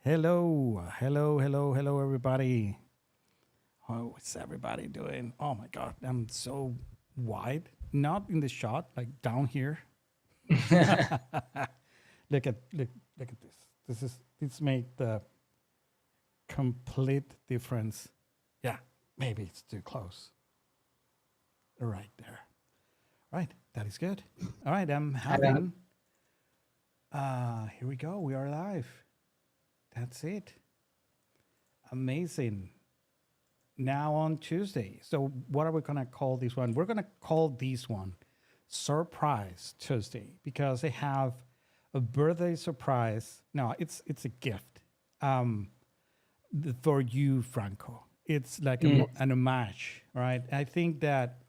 Hello, everybody. How is everybody doing? Oh my God, I'm so wide. Not in the shot, like down here. Look at this. This make the complete difference. Yeah, maybe it's too close. Right there. Right, that is good. All right, I'm Uh, having. Here we go. We are live. That's it. Amazing. Now on Tuesday. So what are we gonna call this one? We're gonna call this one Surprise Tuesday because they have a birthday surprise. No, it's a gift for you, Franco. It's like mm, an homage, right? I think that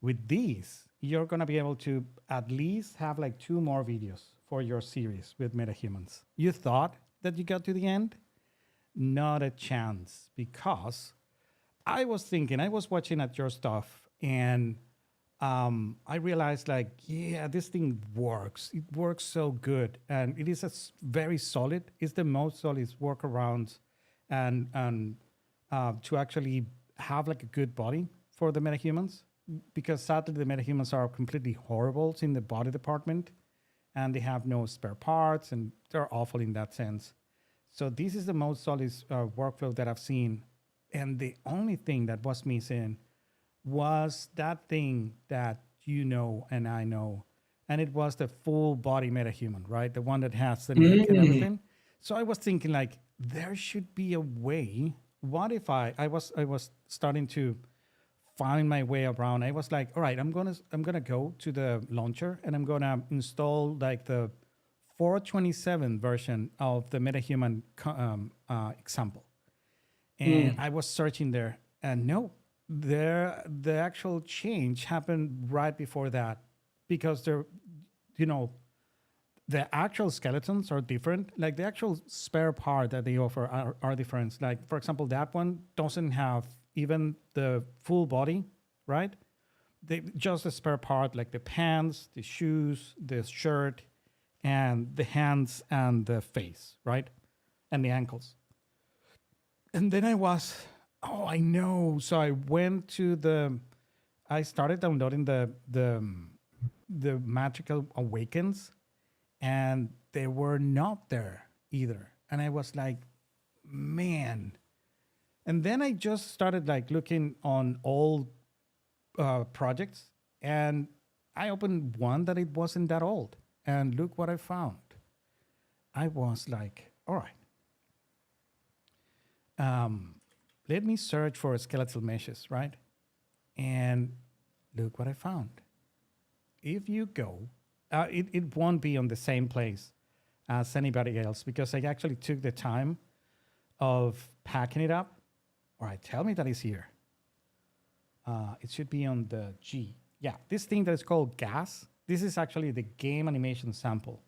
with these, you're gonna be able to at least have like two more videos for your series with metahumans. You thought that you got to the end? Not a chance because I was thinking, I was watching at your stuff and I realized like, yeah, this thing works. It works so good. And it is very solid. It's the most solid workarounds and to actually have like a good body for the metahumans because sadly the metahumans are completely horrible in the body department and they have no spare parts and they're awful in that sense. So this is the most solid workflow that I've seen. And the only thing that was missing was that thing that you know and I know. And it was the full body metahuman, right? The one that has the neck and mm. everything. So I was thinking like there should be a way. What if I was starting to find my way around. I was like, all right, I'm gonna go to the launcher and I'm gonna install like the 427 version of the MetaHuman example. And Mm. I was searching there, and no, the actual change happened right before that because there, you know, the actual skeletons are different. Like the actual spare part that they offer are different. Like for example, that one doesn't have even the full body, right? They just the spare part, like the pants, the shoes, the shirt, and the hands and the face, right? And the ankles. And then I was, oh, I know. So I went to I started downloading the Magical Awakens, and they were not there either. And I was like, man. And then I just started like looking on all projects, and I opened one that it wasn't that old, and look what I found. I was like, all right, let me search for skeletal meshes, right? And look what I found. If you go, it won't be on the same place as anybody else because I actually took the time of packing it up. All right, tell me that it's here. It should be on the G. Yeah, this thing that is called gas. This is actually the game animation sample.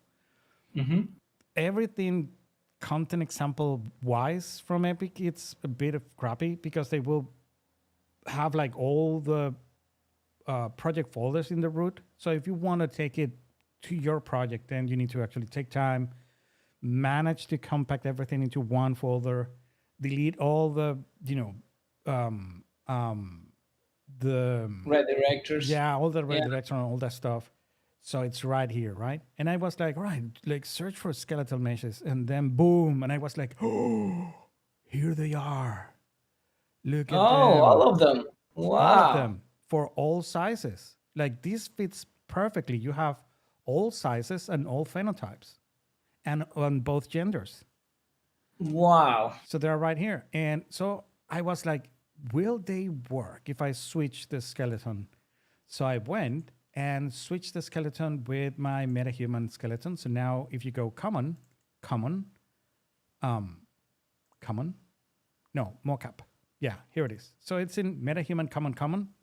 Mhm. Everything content example wise from Epic, it's a bit of crappy because they will have like all the project folders in the root. So if you want to take it to your project, then you need to actually take time, manage to compact everything into one folder, delete all the, um, um, the Red directors. yeah, all the Yeah. redirection and all that stuff. So it's right here, right? And I was like, all right, like search for skeletal meshes, and then boom, and I was like, oh, here they are. Look at Oh, all them, of them. all of Wow. them for all sizes. Like this fits perfectly. You have all sizes and all phenotypes, and on both genders. Wow. So they're right here. And so I was like, will they work if I switch the skeleton? So I went and switched the skeleton with my metahuman skeleton. So now if you go common, um, common, no, mockup. Yeah, here it is. So it's in metahuman come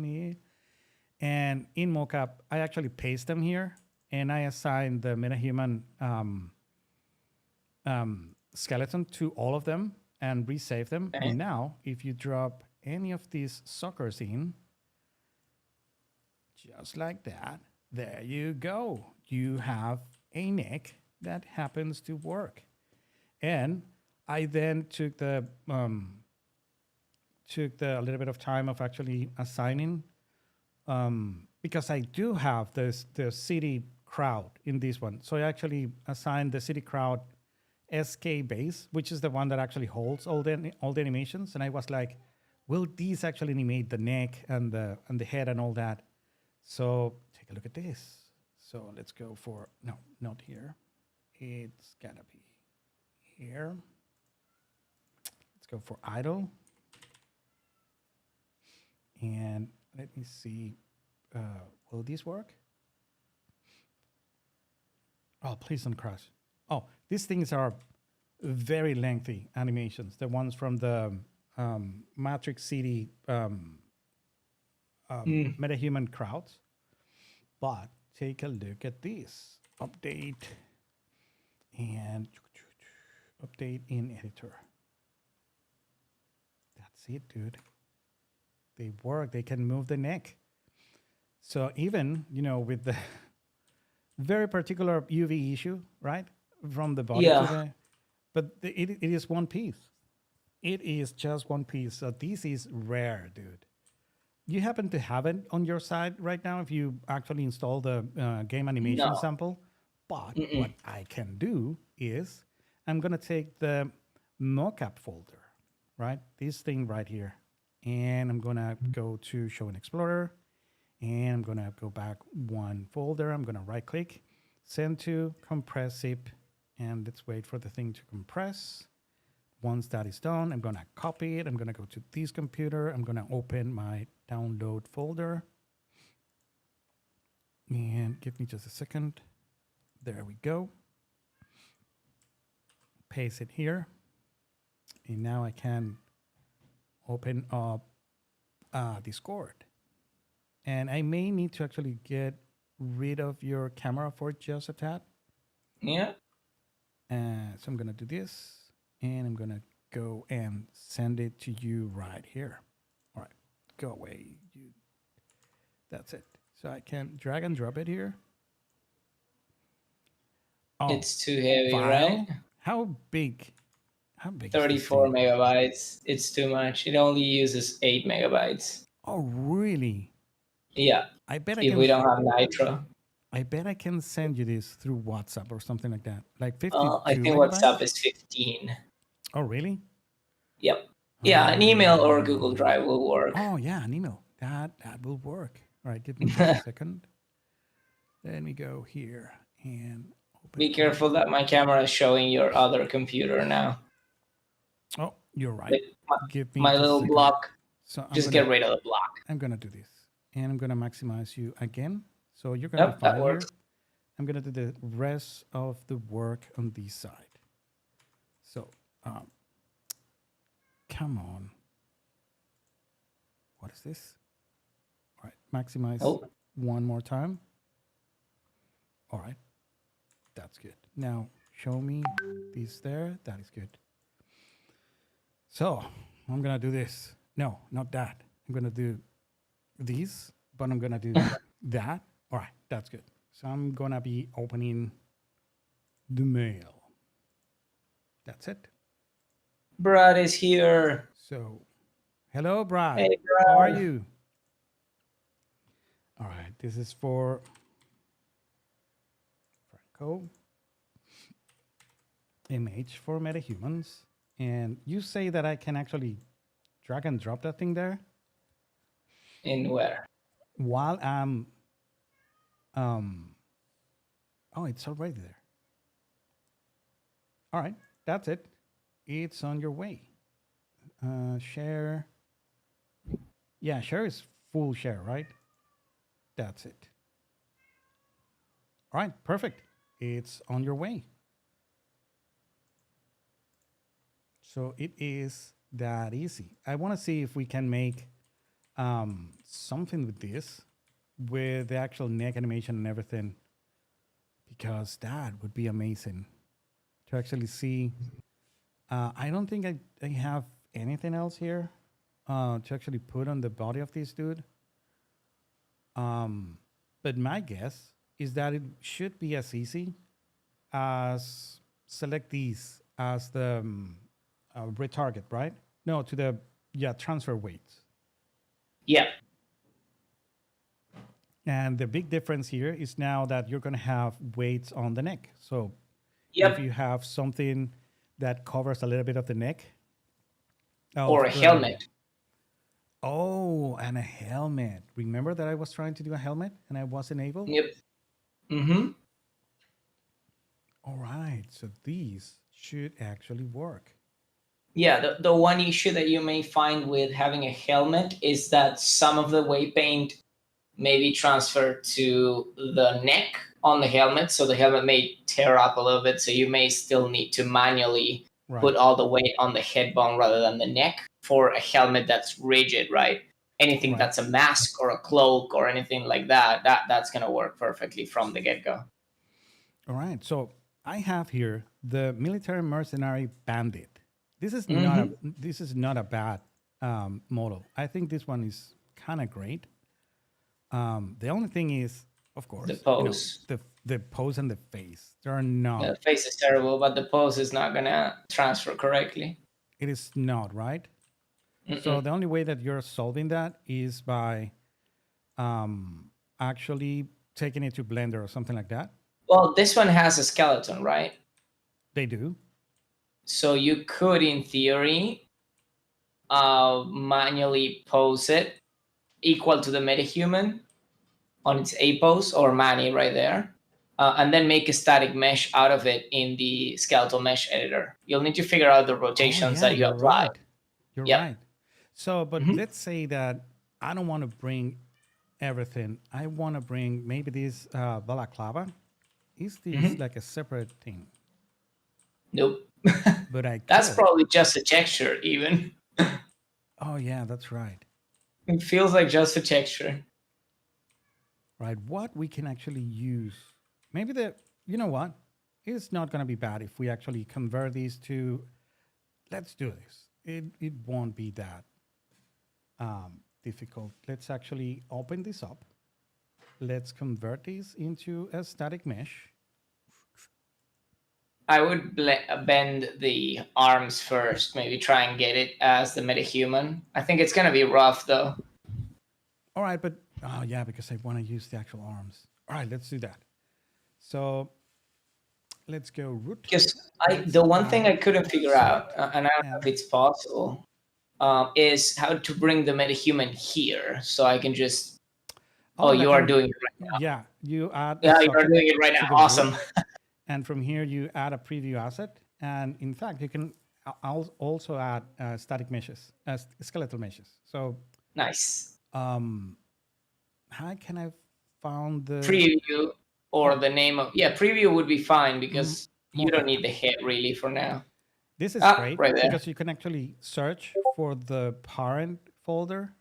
here. And in mockup, I actually paste them here and I assign the metahuman skeleton to all of them and resave them. Okay. And now, if you drop any of these suckers in, just like that, there you go. You have a neck that happens to work. And I then took the a little bit of time of actually assigning, because I do have the city crowd in this one. So I actually assigned the city crowd SK base, which is the one that actually holds all the animations. And I was like, will these actually animate the neck and the head and all that? So take a look at this. So let's go for, no, not here. It's gonna be here. Let's go for idle. And let me see, will this work? Oh, please don't crash. Oh, these things are very lengthy animations. The ones from the Matrix City Metahuman crowds. But take a look at this. Update and update in editor. That's it, dude. They work. They can move the neck. So even, with the very particular UV issue, right? From the body to the, but it is one piece. It is just one piece. So this is rare, dude. You happen to have it on your side right now if you actually install the game animation sample. But what I can do is I'm going to take the mockup folder, right? This thing right here. And I'm going to go to Show in Explorer. And I'm going to go back one folder. I'm going to right click, send to compress zip. And let's wait for the thing to compress. Once that is done, I'm going to copy it. I'm going to go to this computer. I'm going to open my download folder. And give me just a second. There we go. Paste it here. And now I can open up Discord. And I may need to actually get rid of your camera for just a tad. Yeah. So I'm going to do this. And I'm going to go and send it to you right here. All right. Go away. That's it. So I can drag and drop it here. Oh, it's too heavy, right? How big? How big? 34 megabytes. It's too much. It only uses 8 megabytes. Oh, really? Yeah. I bet if we don't have Nitro. I bet I can send you this through WhatsApp or something like that. Like 52 I think megabytes? WhatsApp is 15. Oh, really? Yep. Yeah, an email or Google Drive will work. Oh, yeah, an email. That will work. All right, give me just a second. Let me go here and open. Be careful that my camera is showing your other computer now. Oh, you're right. Give me my little block. So just get rid of the block. I'm going to do this. And I'm going to maximize you again. So you're going to be fine here. I'm going to do the rest of the work on this side. So, come on. What is this? All right, maximize one more time. All right, that's good. Now, show me this there. That is good. So, I'm going to do this. No, not that. I'm going to do these, but I'm going to do that. All right, that's good. So I'm going to be opening the mail. That's it. Brad is here. So, hello, Brad. Hey, Brad. How are you? All right, this is for Franco. Image for Metahumans. And you say that I can actually drag and drop that thing there? In where? While I'm... oh, it's already there. All right, that's it. It's on your way. Share. Yeah, share is full share, right? That's it. All right, perfect. It's on your way. So it is that easy. I want to see if we can make something with this, with the actual neck animation and everything, because that would be amazing to actually see. I don't think I have anything else here to actually put on the body of this dude. But my guess is that it should be as easy as select these as the retarget, right? No, to the transfer weights. Yeah. And the big difference here is now that you're going to have weights on the neck. So if Yep. you have something that covers a little bit of the neck of Or a the helmet. and a helmet. Remember that I was trying to do a helmet and I wasn't able? Yep. Mm-hmm. All right, so these should actually work. Yeah, the one issue that you may find with having a helmet is that some of the weight paint may be transferred to the neck on the helmet. So the helmet may tear up a little bit. So you may still need to manually Right. put all the weight on the head bone rather than the neck for a helmet that's rigid, right? Anything Right. that's a mask or a cloak or anything like that, that's going to work perfectly from the get-go. All right, so I have here the military mercenary bandit. This is not a bad model. I think this one is kind of great. The only thing is, of course, The pose. the pose and the face. They're not. The face is terrible, but the pose is not going to transfer correctly. It is not right. Mm-mm. So the only way that you're solving that is by actually taking it to Blender or something like that. Well, this one has a skeleton, right? They do. So you could, in theory, manually pose it equal to the metahuman on its A pose or mani right there, and then make a static mesh out of it in the skeletal mesh editor. You'll need to figure out the rotations that you you're apply. right. You're Yep. right. So, but let's say that I don't want to bring everything. I want to bring maybe this balaclava. Is this like a separate thing? Nope. But I That's could. probably just a texture, even. Oh yeah, that's right. It feels like just a texture. Right. What we can actually use. Maybe you know what? It's not going to be bad if we actually convert these to, let's do this. It won't be that difficult. Let's actually open this up. Let's convert these into a static mesh. I would bend the arms first, maybe try and get it as the metahuman. I think it's going to be rough, though. All right, but oh yeah, because I want to use the actual arms. All right, let's do that. So let's go root. Because the one thing I couldn't figure out, and I don't know if it's possible, is how to bring the metahuman here. So I can just. Oh, like you are doing it right now. Yeah, you add. Yeah, you are doing it right now. Awesome. And from here, you add a preview asset. And in fact, you can also add static meshes, skeletal meshes. So Nice. how can I found the Preview or the name of. Yeah, preview would be fine because you don't need the head really for now. This is great right there. because you can actually search for the parent folder.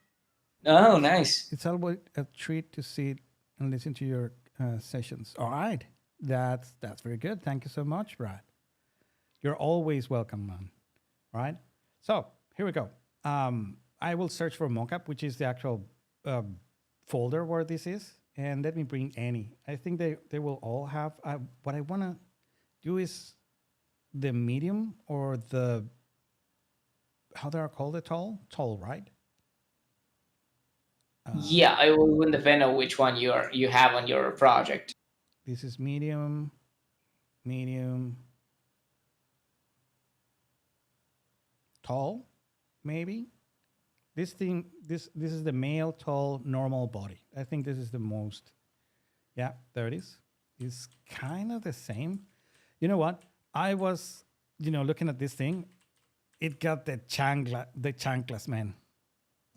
Oh, nice. It's always a treat to see and listen to your sessions. All right. That's very good. Thank you so much, Brad. You're always welcome, man. All right. So here we go. I will search for mockup, which is the actual folder where this is. And let me bring any. I think they will all have. What I want to do is the medium or the, how they are called, the tall, right? Yeah, it will depend on which one you have on your project. This is medium, tall, maybe. This is the male tall normal body. I think this is the most. Yeah, there it is. It's kind of the same. You know what? I was, looking at this thing. It got the chanclas, man.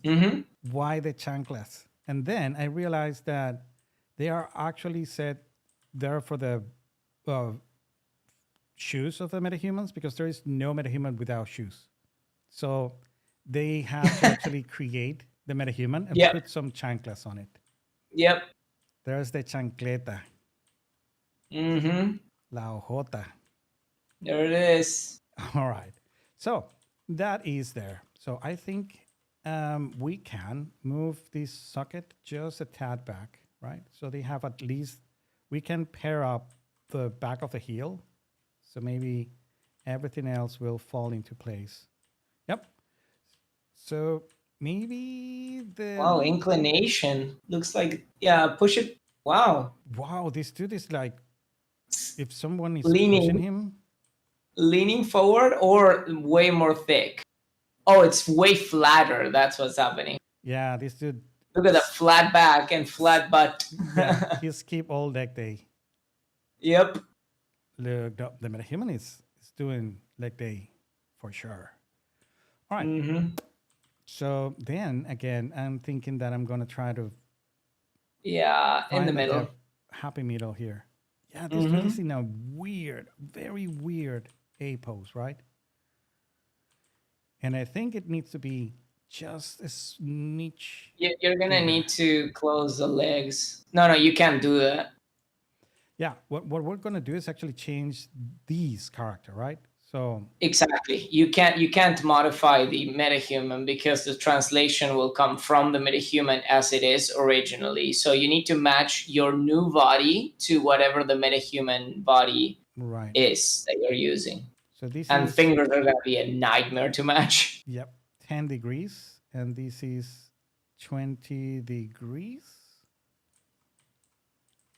Mm-hmm. Why the chanclas? And then I realized that they are actually set there for the shoes of the metahumans because there is no metahuman without shoes. So they have to actually create the metahuman and put some chanclas on it. Yep. There's the chancleta. Mm-hmm. La hojota. There it is. All right. So that is there. So I think we can move this socket just a tad back, right? So they have at least, we can pair up the back of the heel. So maybe everything else will fall into place. Yep. So maybe Wow, the inclination looks like, yeah, push it. Wow, wow, this dude is like if someone is pushing leaning him. leaning forward or way more thick. Oh, it's way flatter. That's what's happening. Yeah, this dude. Look at the flat back and flat butt. Yeah, he skip all leg day. Yep. Look, the metahuman is doing leg day for sure. All right. Mm-hmm. So then again, I'm thinking that I'm gonna try to Yeah, in the find like middle. a happy middle here. Yeah, this dude Mm-hmm. is in a weird, very weird A pose, right? And I think it needs to be just a snitch You're gonna bigger. need to close the legs. No, you can't do that. Yeah, what we're gonna do is actually change these character, right? So Exactly. You can't modify the metahuman because the translation will come from the metahuman as it is originally. So you need to match your new body to whatever the metahuman body right. is that you're using. So this And is fingers are gonna be a nightmare to match. yep, 10 degrees, and this is 20 degrees.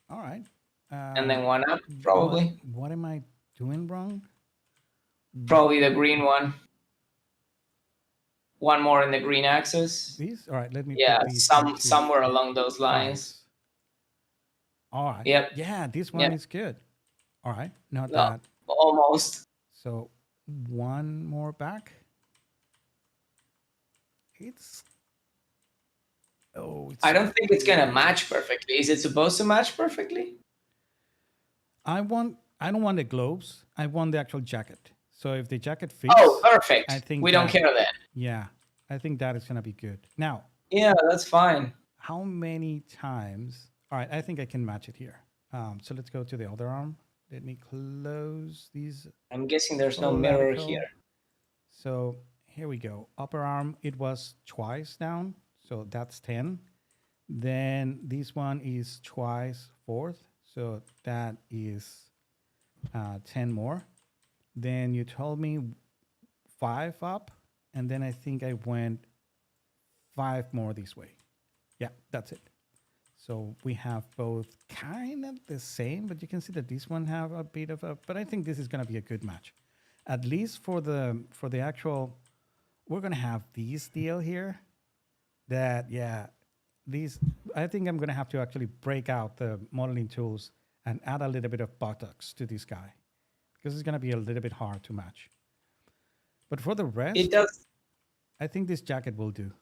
All right. And then one up, What probably. what am I doing wrong? Probably the green one. One more in the green axis. These? All right, let me Yeah, put these into somewhere along those lines. fives. All right. Yep. Yeah, this one Yep. is good. All right, not No, bad. almost. So one more back. It's it's I don't think it's gonna match perfectly. Is it supposed to match perfectly? I don't want the gloves. I want the actual jacket. So if the jacket Oh, fits, I perfect. think We don't that care then. yeah, I think that is gonna be good. Now, Yeah, that's fine. how many times? All right, I think I can match it here. So let's go to the other arm. Let me close these I'm guessing there's no mirror radical. here. So here we go. Upper arm, it was twice down. So that's 10. Then this one is twice fourth. So that is 10 more. Then you told me 5 up. And then I think I went 5 more this way. Yeah, that's it. So we have both kind of the same, but you can see that this one have a bit of a, but I think this is going to be a good match. At least for the actual, we're going to have this deal here that, yeah, these, I think I'm going to have to actually break out the modeling tools and add a little bit of buttocks to this guy because it's going to be a little bit hard to match. But for the It rest, does. I think this jacket will do.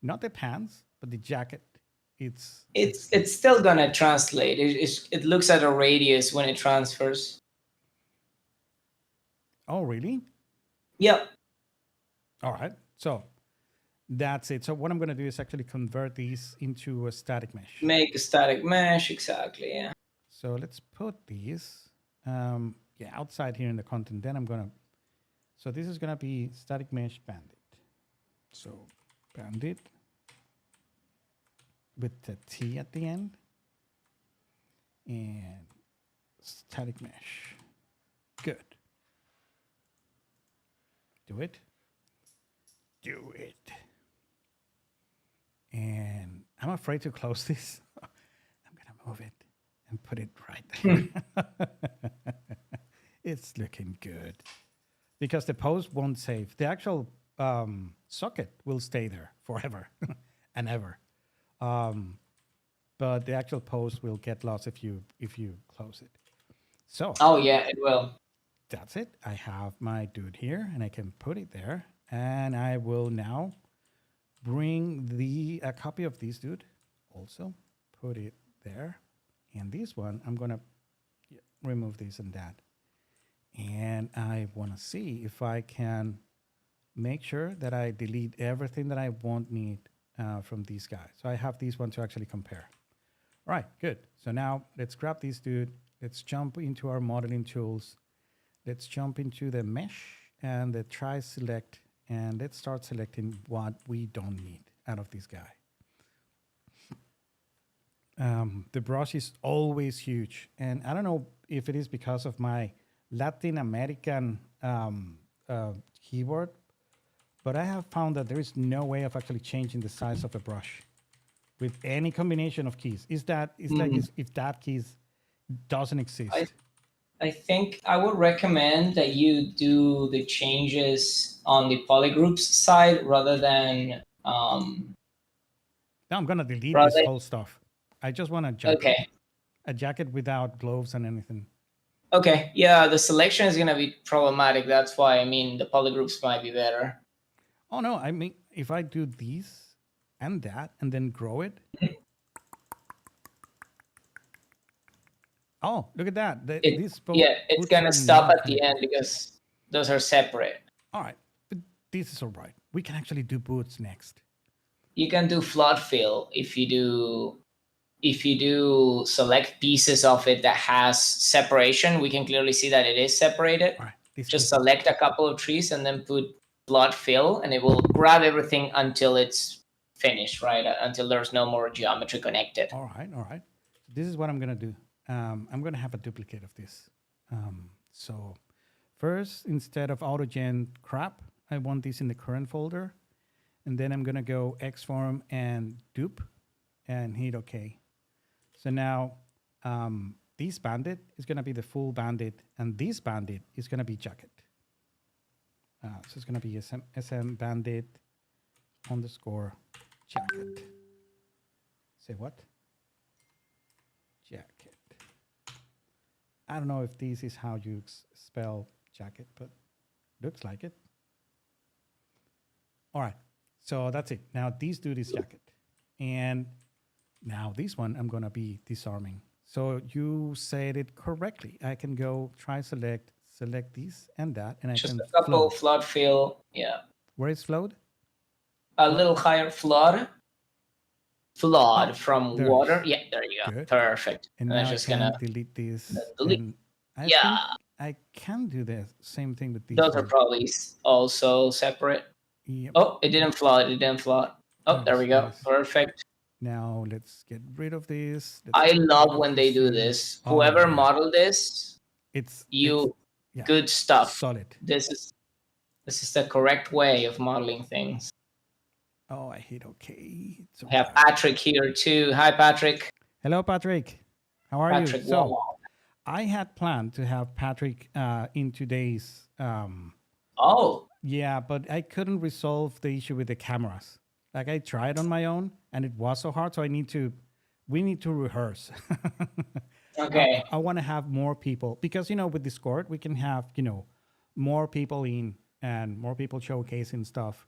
Not the pants, but the jacket. It's still gonna translate. It looks at a radius when it transfers. Oh, really? Yep. All right. So that's it. So what I'm going to do is actually convert these into a static mesh. Make a static mesh. Exactly. Yeah. So let's put these outside here in the content. Then I'm going to, so this is going to be static mesh bandit. So bandit with the T at the end and static mesh. Good. Do it. Do it. And I'm afraid to close this. I'm going to move it and put it right there. It's looking good. Because the post won't save. The actual socket will stay there forever and ever. But the actual post will get lost if you close it. So Oh yeah, it will. that's it. I have my dude here and I can put it there. And I will now bring a copy of this dude also, put it there. And this one, I'm going to remove this and that. And I want to see if I can make sure that I delete everything that I won't need from these guys. So I have these one to actually compare. All right, good. So now let's grab this dude. Let's jump into our modeling tools. Let's jump into the mesh and the try select. And let's start selecting what we don't need out of this guy. The brush is always huge, and I don't know if it is because of my Latin American keyboard, but I have found that there is no way of actually changing the size of a brush with any combination of keys. Is that it's like if that keys doesn't exist? I think I would recommend that you do the changes on the polygroups side rather than Now I'm gonna delete this rather. whole stuff. I just want Okay. a jacket without gloves and anything. Okay. Yeah, the selection is gonna be problematic. That's why I mean the polygroups might be better. Oh no, I mean if I do these and that and then grow it. Oh, look at that. These both It's boots gonna are stop not at the connected. end because those are separate. All right, but this is all right. We can actually do boots next. You can do flood fill if you do select pieces of it that has separation. We can clearly see that it is separated. All right, this Just boot. select a couple of trees and then put flood fill, and it will grab everything until it's finished, right? Until there's no more geometry connected. All right, all right. So this is what I'm gonna do. I'm gonna have a duplicate of this. So first, instead of autogen crap, I want this in the current folder, and then I'm gonna go xform and dupe, and hit OK. So now this bandit is gonna be the full bandit, and this bandit is gonna be jacket. So it's gonna be SM bandit underscore jacket. Say what? Jacket. I don't know if this is how you spell jacket, but looks like it. All right, so that's it. Now these do this jacket. And now this one I'm gonna be disarming. So you said it correctly. I can go try select this and that, and I Just can a couple float. flood fill. Yeah. Where is float? A little higher flood. Flood from there it water. is. Yeah, there you go. Good. Perfect. And I'm now I just can gonna delete this. delete. And I Yeah. think I can do the same thing with these. Those are probably also separate. Yep. Oh, it didn't flood. It didn't flood. Oh, there we go. Nice. Perfect. Now let's get rid of this. I Let's love when they do this. Oh, Whoever yeah. modeled this, It's yeah, good stuff. solid. This is the correct way of modeling things. Oh, I hit OK. I have Patrick here too. Hi, Patrick. Hello, Patrick. How are Patrick you? So Warmup. I had planned to have Patrick in today's. Oh, Yeah, but I couldn't resolve the issue with the cameras. Like I tried on my own, and it was so hard. So we need to rehearse. okay. I want to have more people because with Discord we can have more people in and more people showcasing stuff.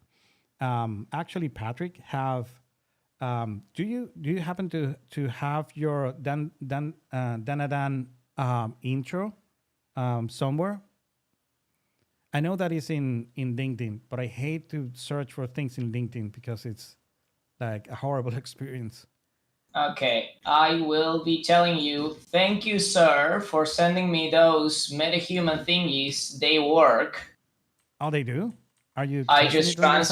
Actually, Patrick, do you happen to have your Danadan intro somewhere? I know that is in LinkedIn, but I hate to search for things in LinkedIn because it's like a horrible experience. Okay, I will be telling you. Thank you, sir, for sending me those Metahuman thingies. They work. Oh, they do? Are you? I testing just it on your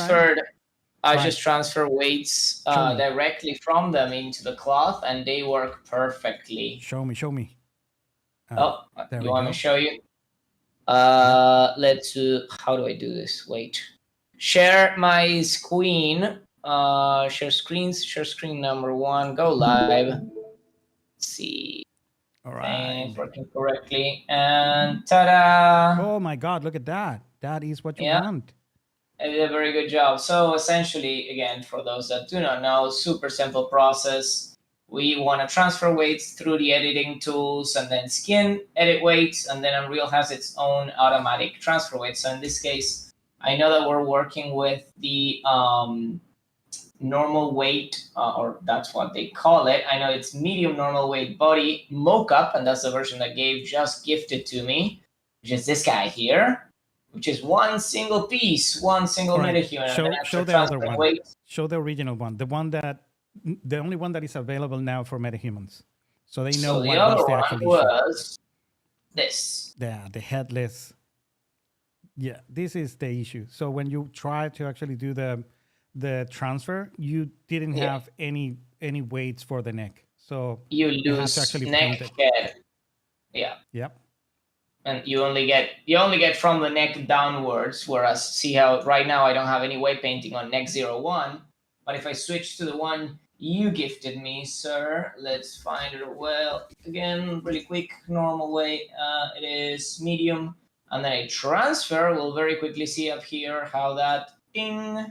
side? transfer weights directly from them into the cloth, and they work perfectly. Show me. You want me to show you? Let's how do I do this? Wait. Share my screen. Share screen number 1. Go live. Let's see. All right. Things working correctly. And ta-da! Oh my God! Look at that. That is what you want. I did a very good job. So essentially, again, for those that do not know, super simple process. We want to transfer weights through the editing tools and then skin edit weights, and then Unreal has its own automatic transfer weights. So in this case, I know that we're working with the normal weight, or that's what they call it. I know it's medium normal weight body mockup, and that's the version that Gabe just gifted to me, which is this guy here, which is one single piece, one single Metahuman. Show the other one. Weight. Show the original one, the only one that is available now for Metahumans, so they know what was the actual issue. Was this? Yeah, the headless. Yeah, this is the issue. So when you try to actually do the transfer, you didn't have any weights for the neck. So You I had to lose actually neck, paint it. head. Yeah. Yep. And you only get from the neck downwards, whereas see how right now I don't have any weight painting on neck 01, but if I switch to the one you gifted me, sir, let's find it well again really quick. Normal weight, it is medium, and then I transfer. We'll very quickly see up here how that ding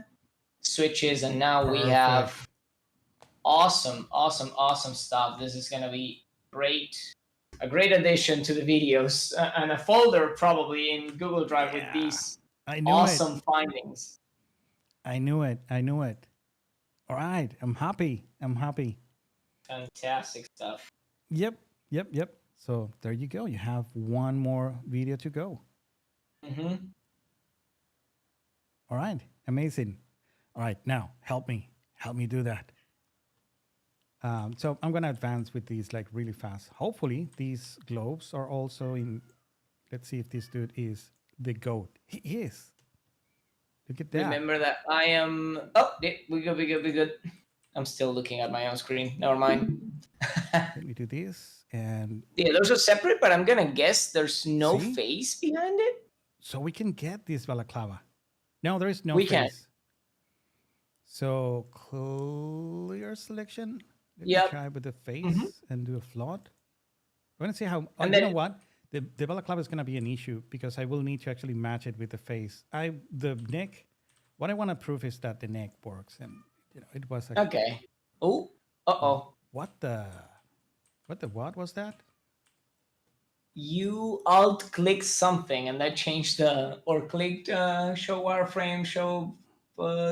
switches, and now we have Perfect. awesome stuff. This is gonna be great, a great addition to the videos, and a folder probably in Google Drive with Yeah. these I knew it. awesome findings. I knew it. I knew it. All right. I'm happy. I'm happy. Fantastic stuff. Yep. Yep. Yep. So there you go. You have one more video to go. Mm-hmm. All right. Amazing. All right. Now help me. Help me do that. So I'm going to advance with these like really fast. Hopefully these globes are also in. Let's see if this dude is the goat. He is. Look at that. Remember that I am. Oh, we good. I'm still looking at my own screen. Never mind. Let me do this. And Yeah, those are separate, but I'm gonna guess there's no see? face behind it. So we can get this balaclava. No, there is no We face. can. So clear selection. Let me Yep. try with the face Mhm. and do a float. I want to see how. Oh, And you then- know what? The balaclava is going to be an issue because I will need to actually match it with the face. The neck. What I want to prove is that the neck works, and it was like, Okay. Oh. Uh-oh. what what was that? You alt clicked something and that changed or clicked show wireframe, show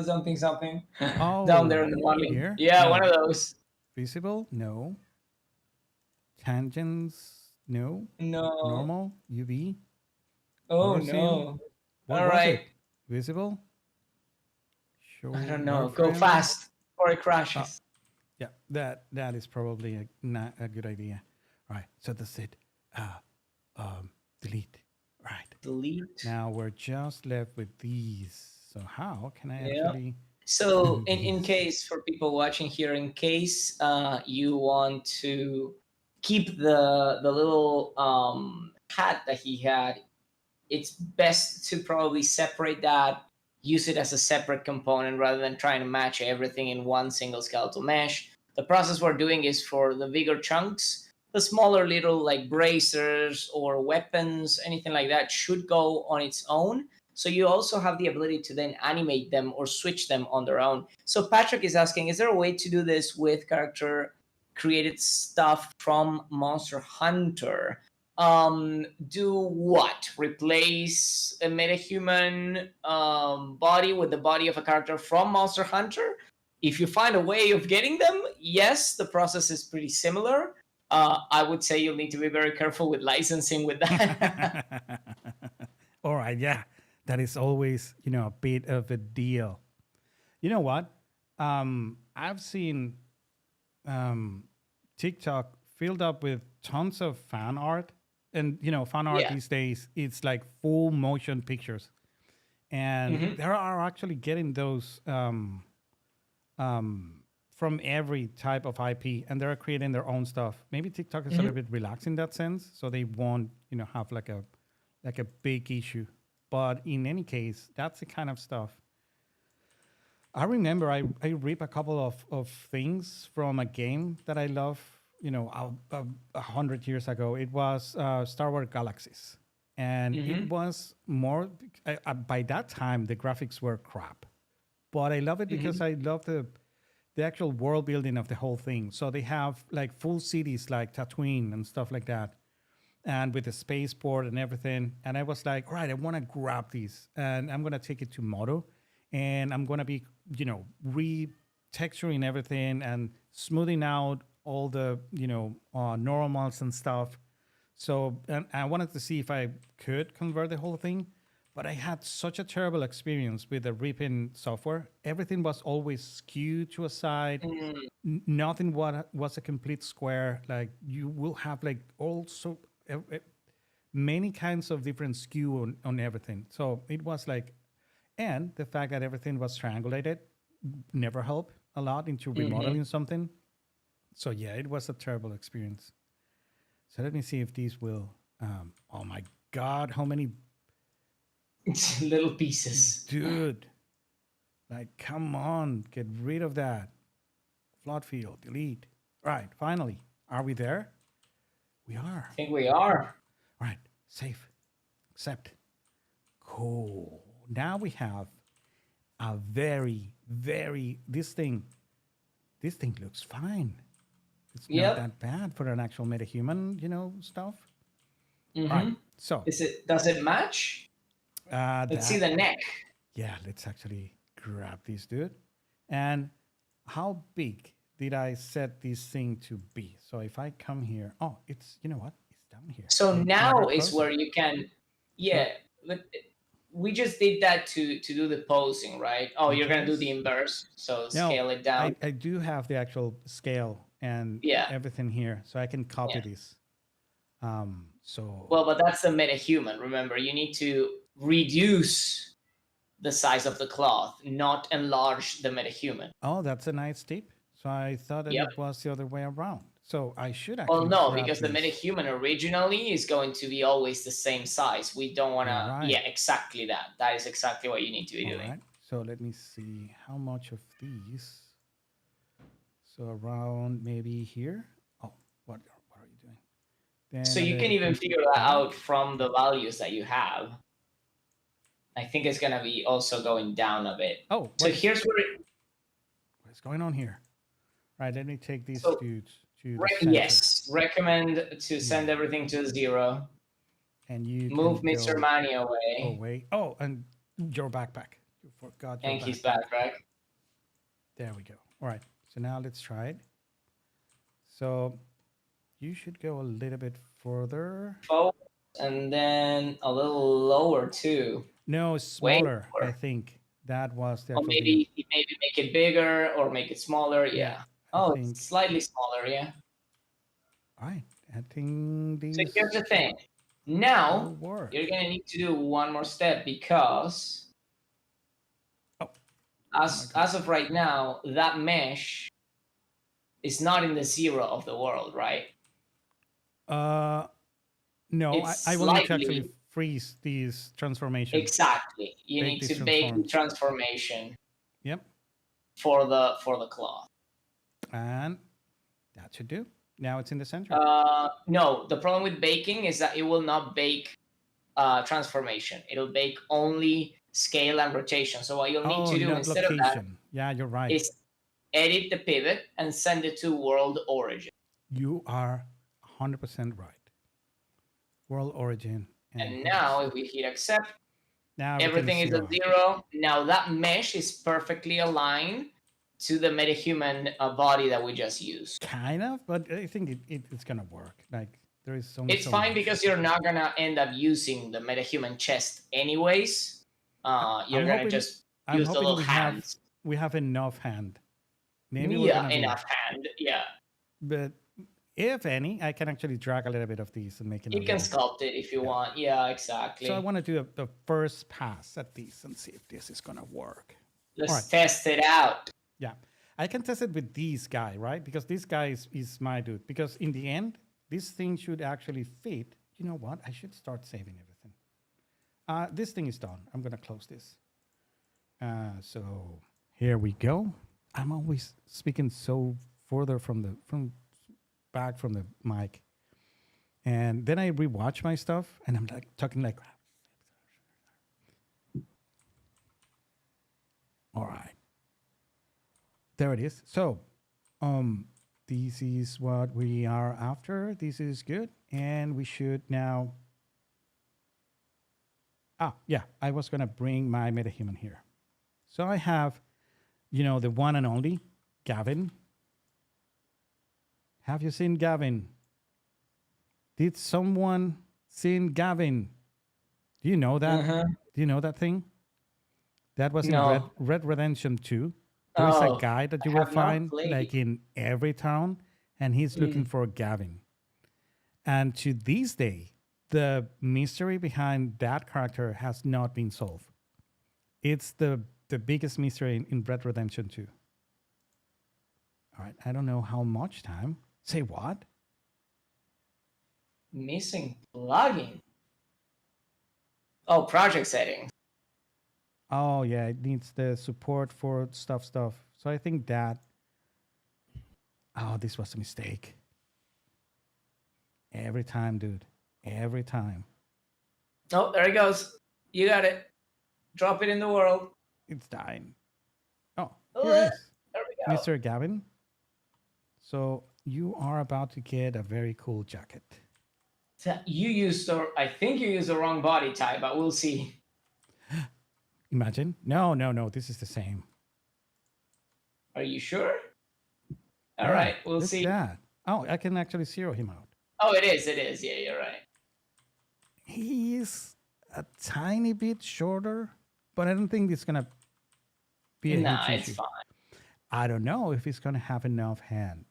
something down there in the Oh, bottom. here? Yeah, No. one of those. Visible? No. Tangents? No. No. Normal? UV? Oh Auto scene? no. What All was right. it? Visible? Show I don't know. Go wireframe? fast or it Ah, crashes. yeah, that is probably not a good idea. All right, so that's it. Delete. Right. Delete. Now we're just left with these. So how can I Yeah. actually? So in Yes. case for people watching here, in case you want to keep the little hat that he had, it's best to probably separate that, use it as a separate component rather than trying to match everything in one single skeletal mesh. The process we're doing is for the bigger chunks, the smaller little like bracers or weapons, anything like that should go on its own. So you also have the ability to then animate them or switch them on their own. So Patrick is asking, is there a way to do this with character created stuff from Monster Hunter? Do what? Replace a metahuman body with the body of a character from Monster Hunter? If you find a way of getting them, yes, the process is pretty similar. I would say you'll need to be very careful with licensing with that. All right, yeah, that is always a bit of a deal. You know what? I've seen TikTok filled up with tons of fan art, and fan art Yeah. these days it's like full motion pictures, and Mhm. there are actually getting those from every type of IP, and they're creating their own stuff. Maybe TikTok is a little bit relaxed in that sense, so they won't have like a big issue. But in any case, that's the kind of stuff. I remember I ripped a couple of things from a game that I love, 100 years ago. It was Star Wars Galaxies. And it was more, by that time, the graphics were crap. But I love it because I love the actual world building of the whole thing. So they have like full cities like Tatooine and stuff like that, and with the spaceport and everything. And I was like, all right, I want to grab these and I'm going to take it to Moto, and I'm going to be, retexturing everything and smoothing out all the, normals and stuff. So, and I wanted to see if I could convert the whole thing, but I had such a terrible experience with the ripping software. Everything was always skewed to a side. Nothing was a complete square. Like you will have like also many kinds of different skew on everything. So it was like, and the fact that everything was triangulated never helped a lot into remodeling something. So yeah, it was a terrible experience. So let me see if these will. Oh my God, how many, It's little pieces. dude? Like, come on, get rid of that. Flood field, delete. All right, finally, are we there? We are. I think we are. All right, save, accept. Cool. Now we have a very this thing looks fine. It's not Yep. that bad for an actual metahuman, stuff. All right. Mm-hmm. So Does it match? Let's see that the neck. yeah, let's actually grab this dude. And how big did I set this thing to be? So if I come here, oh, it's you know what? It's down here. So I now never is closed it. where you can, So yeah. But we just did that to do the posing, right? Oh, you're gonna do the details. inverse. So No, scale it down. I do have the actual scale and Yeah. everything here, so I can copy Yeah. this. So Well, but that's the metahuman. Remember, you need to reduce the size of the cloth, not enlarge the metahuman. oh, that's a nice tip. So I thought that Yep. it was the other way around. So I should Well, actually no, grab because the this. metahuman originally is going to be always the same size. We don't want You're to. right. Yeah, exactly that. That is exactly what you need to be All doing. right. So let me see how much of these. So around maybe here. Oh, what are you doing? Then So a you can little even bit figure that out back. from the values that you have. I think it's gonna be also going down a bit. Oh, So here's where it, what is going on here? Right. Let me take these so dudes to the center. yes, recommend to Yeah. send everything to 0. And you Move can Mr. go Manny away away. Oh, and your backpack. You forgot your and his backpack. backpack. There we go. All right. So now let's try it. So you should go a little bit further. Forward, and then a little lower too. No, Way smaller. I lower. think that was the Or actual thing. maybe make it bigger or make it smaller. Yeah, Yeah. I Oh, it's think. slightly smaller. Yeah. All right. I think So here's these the thing. will Now work. you're gonna need to do one more step because Oh, oh my God. as of right now, that mesh is not in the 0 of the world, right? No, It's I will need to actually slightly freeze these transformation. exactly. You Bake need these to bake the transforms. transformation Yep. for the cloth. And that should do. Now it's in the center. No, the problem with baking is that it will not bake transformation. It'll bake only scale and rotation. So what you'll need Oh, to do not instead of that location. Yeah, you're right. is edit the pivot and send it to world origin. You are 100% right. World origin. And Let me now see. if we hit accept, Now everything is everything is at zero. 0. Now that mesh is perfectly aligned to the metahuman body that we just used. Kind of, but I think it's going to work. Like, there is only It's so fine much. because you're not going to end up using the metahuman chest anyways. You're going to just I'm use the hoping little hands. we have enough hand. Maybe we're Yeah, going to be. enough hand. Yeah. But if any, I can actually drag a little bit of these and make it a You can little. sculpt it if you Yeah. want. Yeah, exactly. So I want to do the first pass at these and see if this is going to work. Let's All right. test it out. Yeah. I can test it with this guy, right? Because this guy is my dude. Because in the end, this thing should actually fit. You know what? I should start saving everything. This thing is done. I'm going to close this. So here we go. I'm always speaking so further from the mic. And then I rewatch my stuff and I'm like talking like, all right. There it is. So, this is what we are after. This is good. And we should now. Yeah, I was going to bring my metahuman here. So I have, the one and only Gavin. Have you seen Gavin? Did someone seen Gavin? Do you know that? Do you know that thing? That was in No. Red Redemption 2. There is a Oh, guy that you I will have not find played. like in every town, and he's looking for Gavin. And to this day, the mystery behind that character has not been solved. It's the biggest mystery in Red Redemption 2. All right. I don't know how much time. Say what? Missing plugin. Oh, project settings. Oh yeah, it needs the support for stuff. So I think that. Oh, this was a mistake. Every time, dude. Every time. Oh, there it goes. You got it. Drop it in the world. It's dying. Oh, here it is. There we go. Mr. Gavin. So you are about to get a very cool jacket. So I think you used the wrong body type, but we'll see. Imagine. No. This is the same. Are you sure? All Yeah, right, we'll look see. at that. Oh, I can actually zero him out. Oh, it is. Yeah, you're right. He's a tiny bit shorter, but I don't think it's gonna be a Nah, huge it's issue. fine. I don't know if he's gonna have enough hand.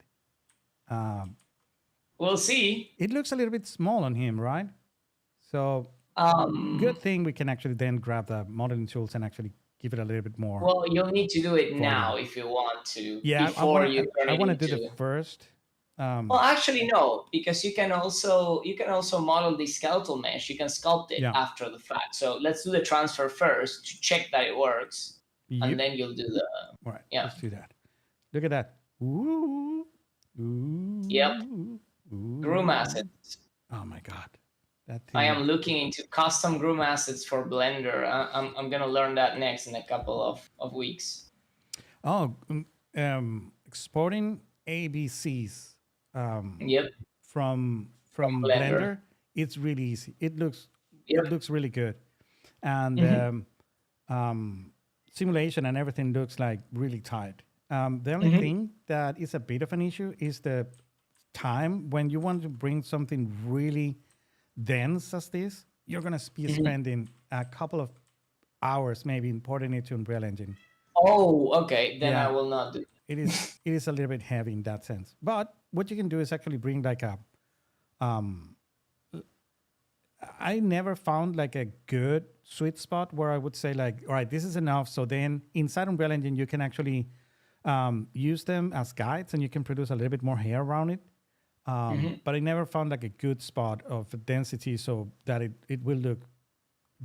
We'll see. It looks a little bit small on him, right? So good thing we can actually then grab the modeling tools and actually give it a little bit more. Well, you'll need to do it now if you want to. Yeah, before you turn I it want to do into... the first. Well, actually, no, because you can also model the skeletal mesh. You can sculpt it after the fact. So let's do the transfer first to check that it works, and then you'll do the... All right, let's do that. Look at that. Ooh. Yep. Ooh. Groom assets. Oh my god, that thing. I am looking into custom groom assets for Blender. I'm gonna learn that next in a couple of weeks. Oh, exporting ABCs. Yep. From Blender, it's really easy. It looks really good, and simulation and everything looks like really tight. The only thing that is a bit of an issue is the time when you want to bring something really dense as this. You're gonna be spending a couple of hours maybe importing it to Unreal Engine. Oh, okay. Then I will not do. It is a little bit heavy in that sense. But what you can do is actually bring like a I never found like a good sweet spot where I would say like, all right, this is enough. So then inside Unreal Engine, you can actually use them as guides and you can produce a little bit more hair around it. But I never found like a good spot of density so that it will look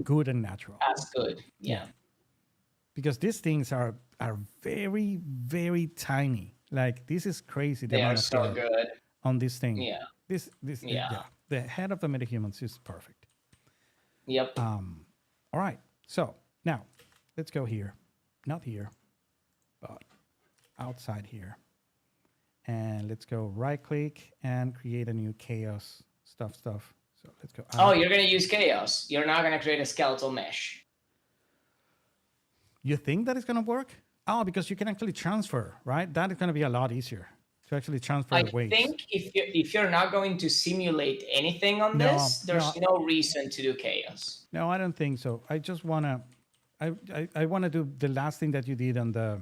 good and natural. That's good. Yeah. Because these things are very, very tiny. Like this is crazy. They are so good on this thing. Yeah. This the head of the metahumans is perfect. Yep. All right. So now let's go here. Not here, but outside here. And let's go right click and create a new chaos stuff. So let's go. Oh, you're going to use chaos. You're not going to create a skeletal mesh. You think that it's going to work? Oh, because you can actually transfer, right? That is going to be a lot easier to actually transfer weights. I think if you're not going to simulate anything on this, there's no reason to do chaos. No, I don't think so. I just want to, I want to do the last thing that you did on the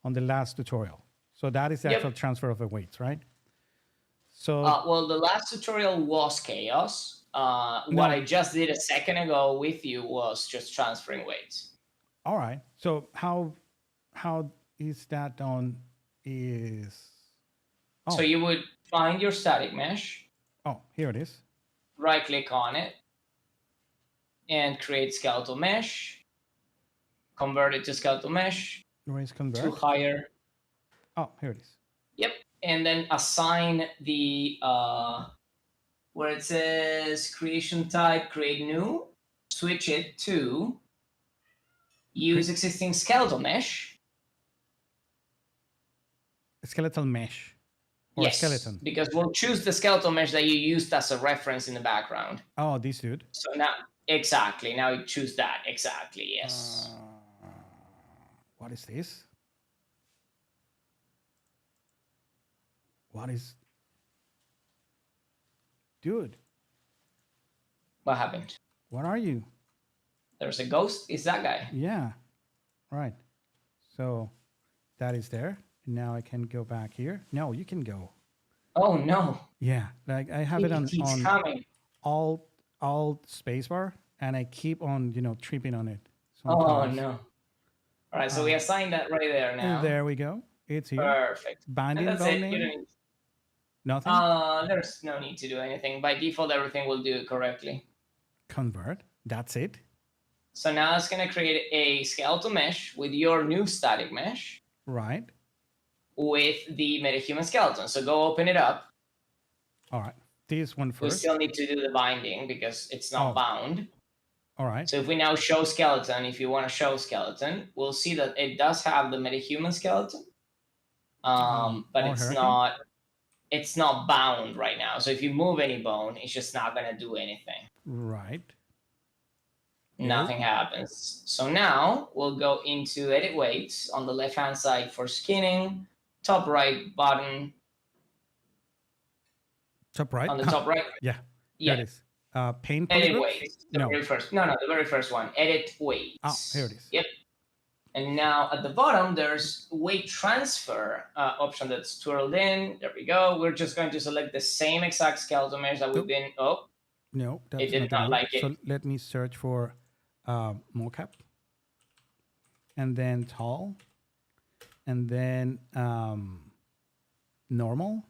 last tutorial. So that is the actual transfer of the weights, right? So well, the last tutorial was chaos. What I just did a second ago with you was just transferring weights. All right. So how is that done? So you would find your static mesh. Oh, here it is. Right click on it and create skeletal mesh. Convert it to skeletal mesh. Erase convert. To higher. Oh, here it is. Yep. And then assign the where it says creation type, create new, switch it to use existing skeletal mesh. Skeletal mesh. Or skeleton. Because we'll choose the skeletal mesh that you used as a reference in the background. Oh, this dude. So now, exactly. Now you choose that. Exactly. Yes. What is this? What is... Dude. What happened? What are you? There's a ghost. It's that guy. Yeah. Right. So that is there. Now I can go back here. No, you can go. Oh no. Yeah. Like I have it on alt spacebar and I keep on, tripping on it. Sometimes. Oh no. All right. So we assign that right there now. There we go. It's here. Perfect. And Binding that's bone it. You don't name. need. Nothing. There's no need to do anything. By default, everything will do it correctly. Convert. That's it. So now it's going to create a skeletal mesh with your new static mesh Right. with the metahuman skeleton. So go open it up. All right. This one We first. still need to do the binding because it's not bound. All right. So if we now show skeleton, if you want to show skeleton, we'll see that it does have the metahuman skeleton, but it's not bound right now. So if you move any bone, it's just not going to do anything. Right. Nothing happens. So now we'll go into edit weights on the left hand side for skinning, top right button. Top right. On the top right. Yeah. Yeah. There it is. Paint edit polygroups? weights. The very first. No, the very first one. Edit weights. Oh, here it is. Yep. And now at the bottom, there's weight transfer option that's twirled in. There we go. We're just going to select the same exact skeletal mesh that we've been. Oh, no, that's it did not like it. So let me search for mocap, and then tall, and then normal.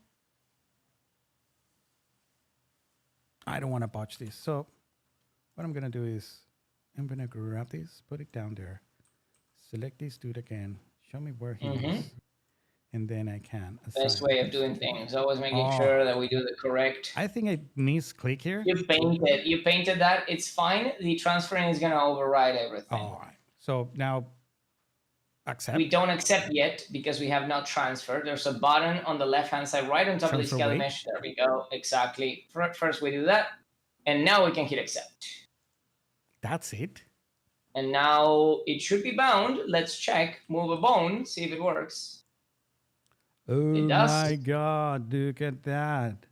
I don't want to botch this. So what I'm going to do is I'm going to grab this, put it down there, select this dude again, show me where he is, and then I can assign. Best way of doing things. Always making sure that we do the correct. I think I misclick here. You painted that. It's fine. The transferring is going to override everything. All right. So now accept. We don't accept yet because we have not transferred. There's a button on the left-hand side, right on top of the skeleton mesh. There we go. Exactly. First we do that. And now we can hit accept. That's it. And now it should be bound. Let's check. Move a bone. See if it works. Oh it does. My God. Look at that.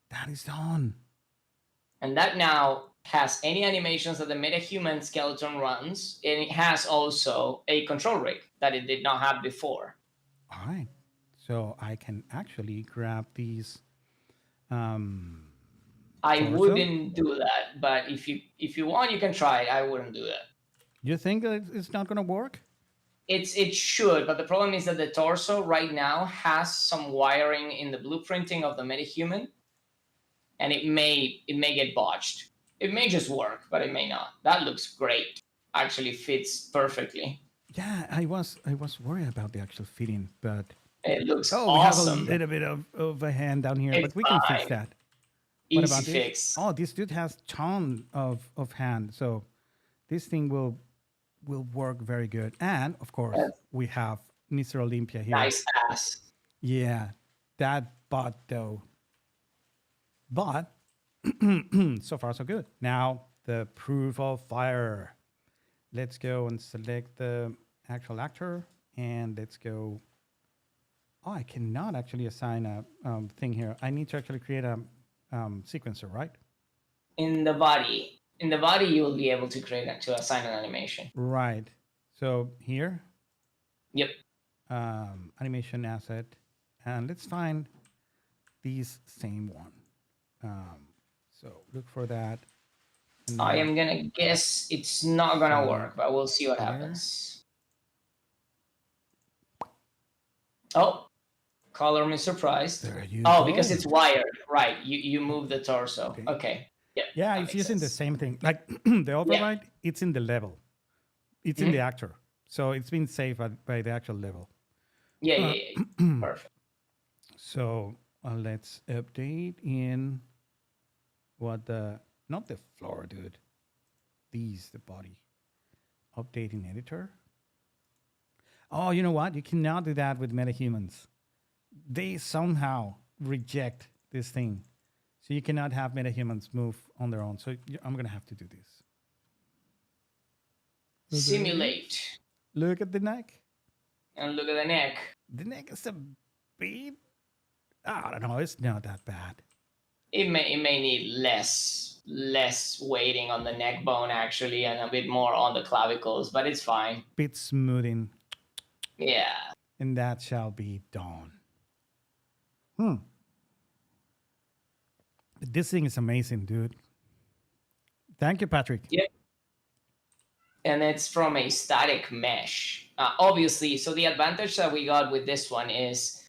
That is done. And that now has any animations that the metahuman skeleton runs, and it has also a control rig that it did not have before. All right. So I can actually grab these. I wouldn't do that, but if you want, you can try it. I wouldn't do that. You think that it's not going to work? It should, but the problem is that the torso right now has some wiring in the blueprinting of the metahuman, and it may get botched. It may just work, but it may not. That looks great. Actually fits perfectly. Yeah, I was worried about the actual fitting, but it looks We have awesome. a little bit of a hand down here, but we can fix that. Easy about fix. This? Oh, this dude has ton of hand, so this thing will work very good. And of course, we have Mr. Olympia here. Nice ass. Yeah, that bot though. But so far so good. Now the proof of fire. Let's go and select the actual actor, and let's go. Oh, I cannot actually assign a thing here. I need to actually create a sequencer, right? In the body, you will be able to assign an animation. Right. So here. Yep. Animation asset, and let's find these same one. So look for that. I am gonna guess it's not gonna work, but we'll see what happens. Oh, color me surprised. There you go. because it's wired, right? You move the torso. Okay. Yeah, it's using the same thing. Like the override, it's in the level. It's in the actor, so it's been saved by the actual level. Yeah. Perfect. So let's update in not the floor, dude. The body. Update in editor. Oh, you know what? You cannot do that with metahumans. They somehow reject this thing. So you cannot have metahumans move on their own. So I'm going to have to do this. Simulate. Look at the neck. And look at the neck. The neck is a bit, I don't know. It's not that bad. It may need less weighting on the neck bone actually, and a bit more on the clavicles, but it's fine. Bit smoothing. Yeah. And that shall be done. This thing is amazing, dude. Thank you, Patrick. Yep. and it's from a static mesh. Obviously, so the advantage that we got with this one is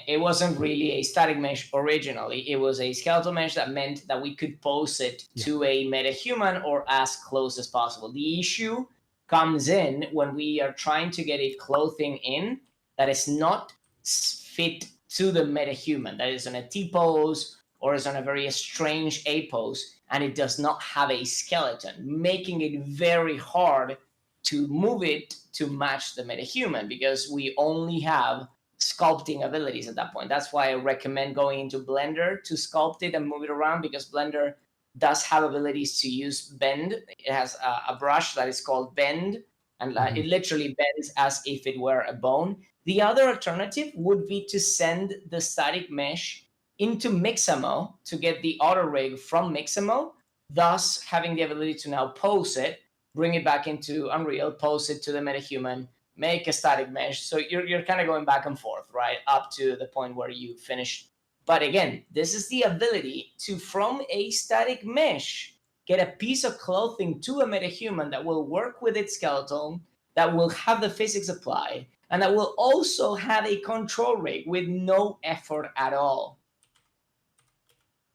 it wasn't really a static mesh originally. It was a skeletal mesh that meant that we could pose it to a metahuman or as close as possible. The issue comes in when we are trying to get a clothing in that is not fit to the metahuman, that is on a T pose or is on a very strange A pose, and it does not have a skeleton, making it very hard to move it to match the metahuman because we only have sculpting abilities at that point. That's why I recommend going into Blender to sculpt it and move it around, because Blender does have abilities to use bend. It has a brush that is called bend, and it literally bends as if it were a bone. The other alternative would be to send the static mesh into Mixamo to get the auto rig from Mixamo, thus having the ability to now pose it, bring it back into Unreal, pose it to the metahuman, make a static mesh. So you're kind of going back and forth, right, up to the point where you finish. But again, this is the ability to, from a static mesh, get a piece of clothing to a metahuman that will work with its skeleton, that will have the physics applied, and that will also have a control rig with no effort at all.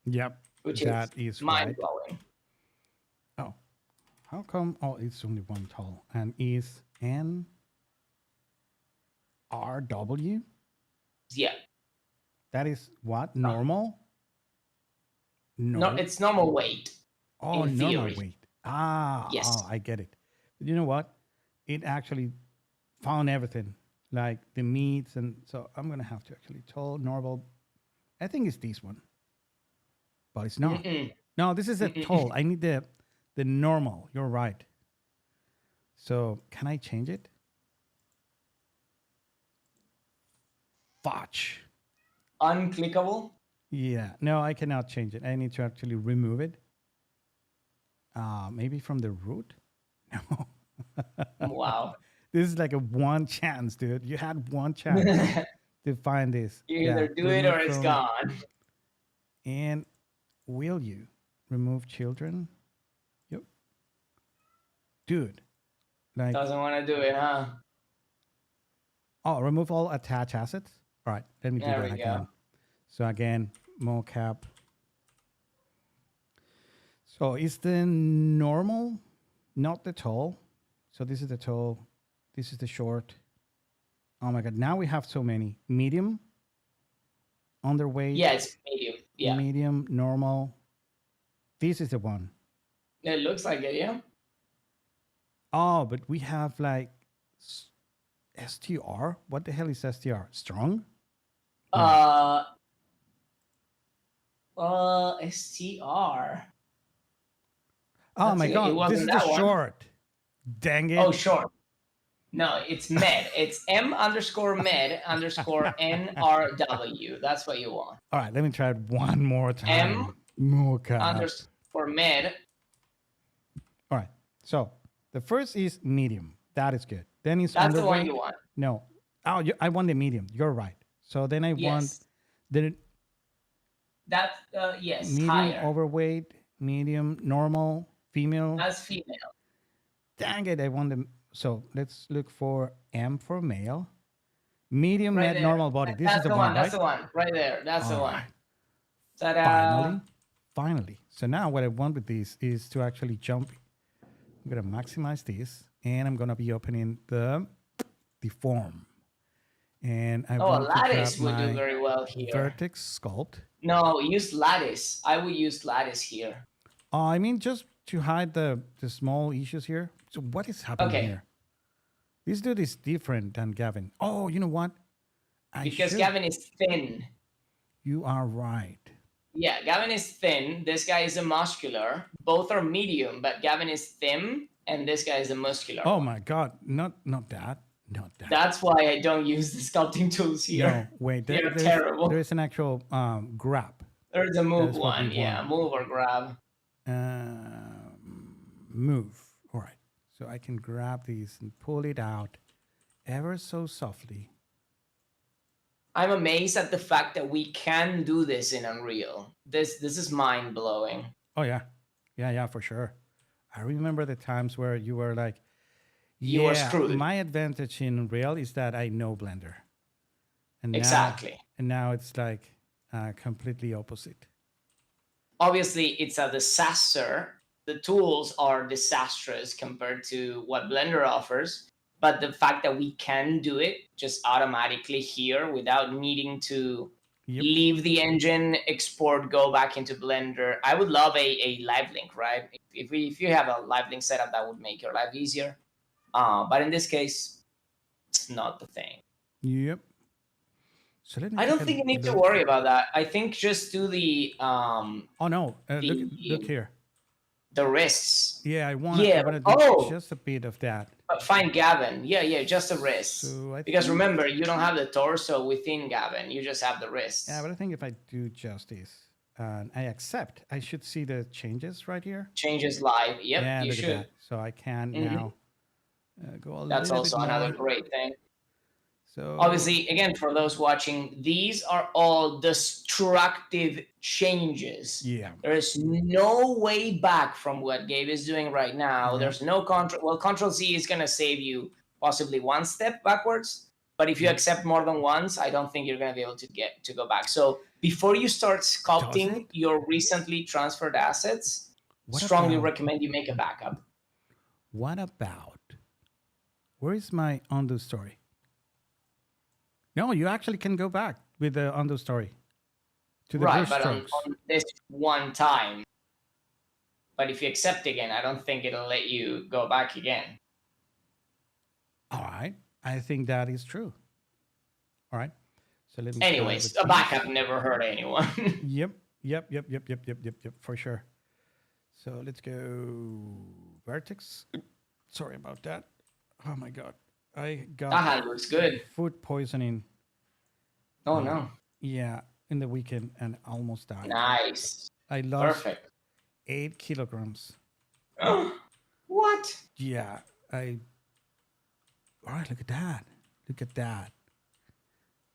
Yep, which that is is mind right. blowing. Oh, how come? Oh, it's only one tall. And is NRW? Yeah. That is what? Normal? No, it's normal weight. Oh, in normal theory. weight. Ah, Yes. oh, I get it. But you know what? It actually found everything, like the meats, and so I'm gonna have to actually tell normal. I think it's this one, but it's not. No, this is a tall. I need the normal. You're right. So can I change it? Fudge. Unclickable. Yeah. No, I cannot change it. I need to actually remove it. Maybe from the root. No. Wow. This is like a one chance, dude. You had one chance to find this. You either do it remove or it's from- gone. And will you remove children? Yep. Dude. Like, Doesn't want to do it, huh? oh, remove all attached assets. All right, let me do There that we again. go. So again, mocap. So is the normal, not the tall? So this is the tall. This is the short. Oh my God! Now we have so many. Medium. Underweight. Yeah, it's medium. Yeah. Medium. Normal. This is the one. It looks like it, yeah. Oh, but we have like STR. What the hell is STR? Strong? STR. Oh That's my it. It God! This wasn't is the that one. short. Dang it! Oh, short. No, it's med. It's M_med_NRW. That's what you want. All right, let me try it one more time. Mocap. M_med. All right. So the first is medium. That is good. Then it's That's the one underweight. you want. No. Oh, I want the medium. You're right. So then I want Yes. the That yes, medium, higher. overweight, medium, normal, female. As female. Dang it! I want them. So let's look for M for male. Medium, Right med, there. normal body. This That's is the the one, That's right? the one. Right there. That's the All one. right. Ta-da. Finally. So now what I want with this is to actually jump. I'm gonna maximize this, and I'm gonna be opening the form. And I Oh, a want to lattice grab would do my very well here. vertex sculpt. No, use lattice. I would use lattice here. I mean, just to hide the small issues here. So what is happening Okay. here? This dude is different than Gavin. Oh, you know what? Because Gavin is thin. You are right. Yeah, Gavin is thin. This guy is a muscular. Both are medium, but Gavin is thin, and this guy is a muscular. Oh my God! Not that. Not that. That's why I don't use the sculpting tools here. No, wait. They're terrible. There is an actual grab. There's a move That's what we one. Yeah, want. move or grab. Move. All right. So I can grab these and pull it out ever so softly. I'm amazed at the fact that we can do this in Unreal. This is mind blowing. Oh yeah, yeah, for sure. I remember the times where you were like, you are Yeah, screwed. my advantage in Unreal is that I know Blender, and Exactly. now it's like completely opposite. Obviously, it's a disaster. The tools are disastrous compared to what Blender offers. But the fact that we can do it just automatically here without needing to Yep. leave the engine, export, go back into Blender. I would love a live link, right? If you have a live link setup, that would make your life easier. But in this case, it's not the thing. Yep. So let me I take don't a think you need to look. worry about that. I think just do the Oh no! Look here. the wrists. Yeah, I want Yeah. to do Oh, just a bit of that. find Gavin. Yeah, just the wrists. So Because think, remember, you don't have the torso within Gavin. You just have the wrists. yeah, but I think if I do justice and I accept, I should see the changes right here. Changes live. Yep, Yeah, you look should. at that. So I can now go a That's little bit also another more. great thing. So Obviously, again, for those watching, these are all destructive changes. yeah, There is no way back from what Gabe is doing right now. Yeah. There's no control. Well, Control Z is going to save you possibly one step backwards. But if you accept more than once, I don't think you're going to be able to go back. So before you start sculpting your recently transferred assets, strongly recommend you make a backup. What about? Where is my undo story? No, you actually can go back with the undo story to the brush But strokes. on this one time. But if you accept again, I don't think it'll let you go back again. All right, I think that is true. All right, so let me. Anyways, a backup never hurt anyone. Yep, for sure. So let's go vertex. Sorry about that. Oh my god, I got That hand looks good. food poisoning. Oh no. Yeah, in the weekend and almost died. Nice. I lost Perfect. 8 kilograms. What? Yeah, all right, look at that. Look at that.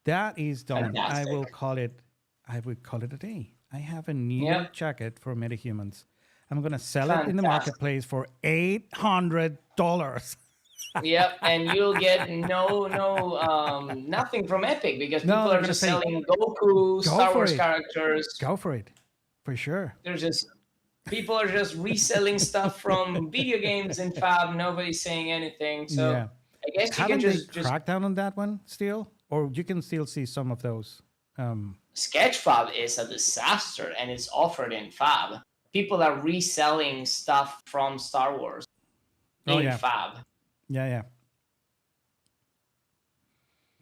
That is done. Fantastic. I would call it a day. I have a new jacket for Metahumans. I'm gonna sell it in the marketplace for $800. Yep, and you'll get nothing from Epic because people are just selling Goku, Star Wars characters. Go for it, for sure. People are just reselling stuff from video games in Fab. Nobody's saying anything. So Yeah. I guess you can just crack down on that one still, or you can still see some of those. Sketch Fab is a disaster, and it's offered in Fab. People are reselling stuff from Star Wars in Fab. Yeah.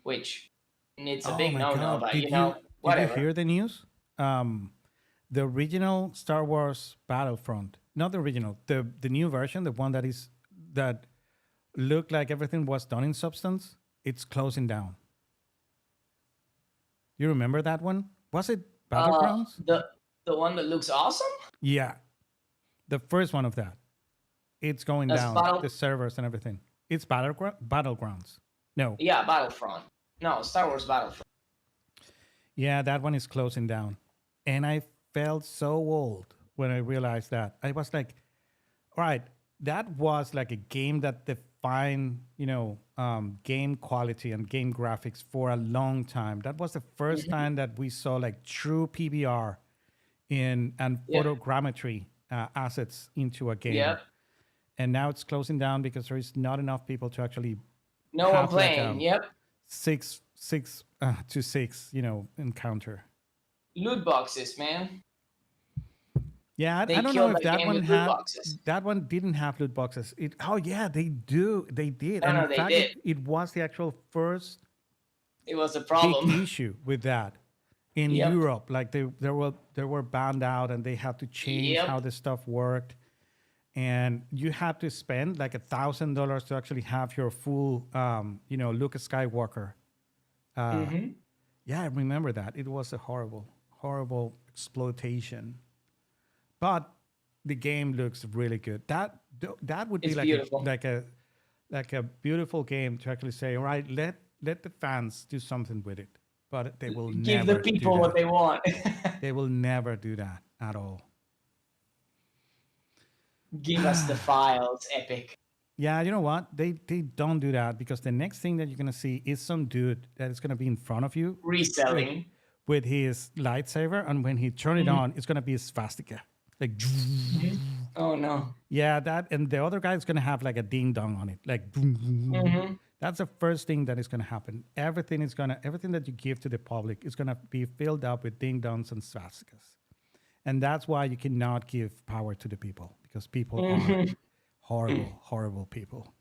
Which it's a big no-no, but Did whatever. you hear the news? The original Star Wars Battlefront, not the original, the new version, the one that looked like everything was done in substance, it's closing down. You remember that one? Was it Battlegrounds? The one that looks awesome? Yeah. The first one of that. It's going down, the servers and everything. It's Battlegrounds. No. Yeah, Battlefront. No, Star Wars Battlefront. Yeah, that one is closing down. And I felt so old when I realized that. I was like, all right, that was like a game that defined, game quality and game graphics for a long time. That was the first time that we saw like true PBR and photogrammetry assets into a game. Yep. And now it's closing down because there is not enough people to actually no one playing. Yep. 6 to 6, encounter. Loot boxes, man. Yeah, I don't know if that one had. That one didn't have loot boxes. They do. They did. No, they did. It was the actual first. It was a problem. Big issue with that in Europe. Like they were banned out, and they had to change how the stuff worked. And you had to spend like $1,000 to actually have your full, Luke Skywalker. Yeah, I remember that. It was a horrible, horrible exploitation. But the game looks really good. That would be like a beautiful game to actually say, all right, let the fans do something with it. But they will give never the people what they want. They will never do that at all. Give us the files, Epic. Yeah, you know what? They don't do that because the next thing that you're gonna see is some dude that is gonna be in front of you with Reselling. with his lightsaber, and when he turn it Mhm. on, it's gonna be a swastika. Like, Mhm. Oh no. yeah, that, and the other guy is gonna have like a ding dong on it, like. Hmm. That's the first thing that is gonna happen. Everything that you give to the public is gonna be filled up with ding dongs and swastikas, and that's why you cannot give power to the people because people are Hmm. horrible, horrible people.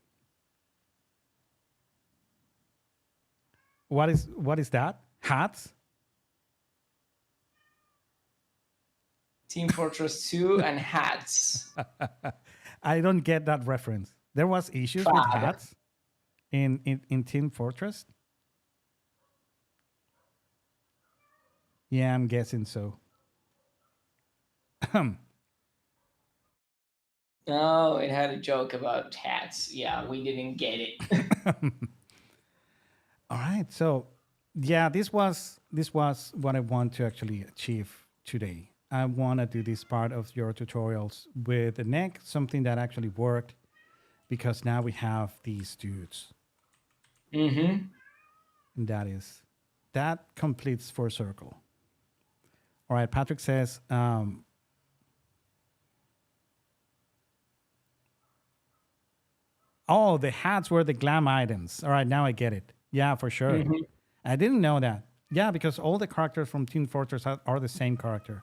What is that? Hats? Team Fortress 2 and hats. I don't get that reference. There was issues with Fab. hats in Team Fortress. Yeah, I'm guessing so. Oh, it had a joke about hats. Yeah, we didn't get it. All right. So, yeah, this was what I want to actually achieve today. I want to do this part of your tutorials with the neck, something that actually worked, because now we have these dudes, Hmm. and that completes Four Circle. All right. Patrick says, "Oh, the hats were the glam items." All right, now I get it. Yeah, for sure. Hmm. I didn't know that. Yeah, because all the characters from Team Fortress are the same character.